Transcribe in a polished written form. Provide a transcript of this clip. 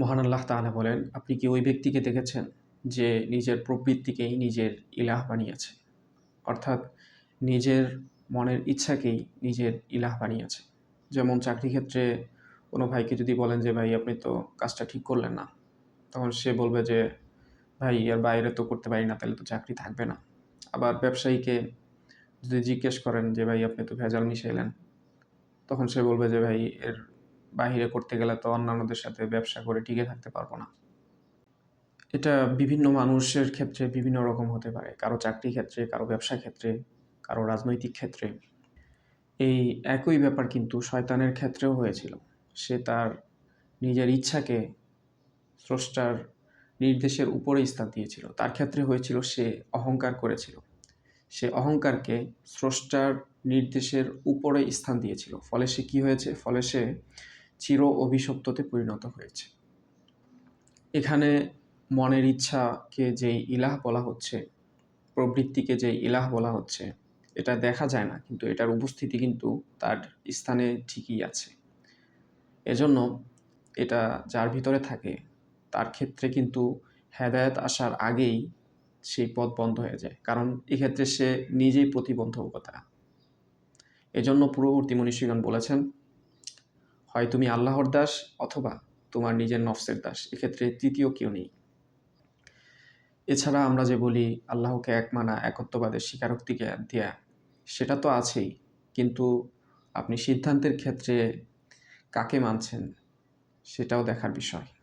মহান আল্লাহ তাআলা বলেন, আপনি কি ওই ব্যক্তিকে দেখেছেন যে নিজের প্রবৃত্তিকেই নিজের ইলাহ বানিয়েছে? অর্থাৎ নিজের মনের ইচ্ছাকেই নিজের ইলাহ বানিয়েছে। যেমন চাকরি ক্ষেত্রে কোনো ভাইকে যদি বলেন যে, "ভাই আপনি তো কাজটা ঠিক করলেন না।" তখন সে বলবে যে, "ভাই এর বাইরে তো করতে পারি না, তাহলে তো চাকরি থাকবে না।" আবার ব্যবসায়ীকে যদি জিজ্ঞেস করেন যে, "ভাই আপনি তো ভেজাল মিশাইলেন।" তখন সে বলবে যে, "ভাই এর বাহিরে করতে গেলে তো অন্যান্যদের সাথে ব্যবসা করে টিকে থাকতে পারব না।" এটা বিভিন্ন মানুষের ক্ষেত্রে বিভিন্ন রকম হতে পারে। কারো চাকরি ক্ষেত্রে, কারো ব্যবসা ক্ষেত্রে, কারো রাজনৈতিক ক্ষেত্রে। এই একই ব্যাপার কিন্তু শয়তানের ক্ষেত্রেও হয়েছিল। সে তার নিজের ইচ্ছাকে স্রষ্টার নির্দেশের উপরে স্থান দিয়েছিল। তার ক্ষেত্রে হয়েছিল সে অহংকার করেছিল। সে অহংকারকে স্রষ্টার নির্দেশের উপরে স্থান দিয়েছিল। ফলে সে কি হয়েছে? ফলে সে চির অভিশপ্ততে পরিণত হয়েছে। এখানে মনের ইচ্ছাকে যেই ইলাহ বলা হচ্ছে, প্রবৃত্তিকে যেই ইলাহ বলা হচ্ছে, এটা দেখা যায় না, কিন্তু এটার উপস্থিতি কিন্তু তার স্থানে ঠিকই আছে। এজন্য এটা যার ভিতরে থাকে তার ক্ষেত্রে কিন্তু হেদায়েত আসার আগেই সেই পথ বন্ধ হয়ে যায়। কারণ এক্ষেত্রে সে নিজেই প্রতিবন্ধকতা। এজন্য পূর্ববর্তী মনীষীগণ বলেছেন, হয় তুমি আল্লাহর দাস অথবা তোমার নিজের নফসের দাস। এক্ষেত্রে তৃতীয় কেউ নেই। এছাড়া আমরা যে বলি আল্লাহকে এক মানা, একত্ববাদের স্বীকারোক্তি দেয়া, সেটা তো আছেই। কিন্তু আপনি সিদ্ধান্তের ক্ষেত্রে কাকে মানছেন সেটাও দেখার বিষয়।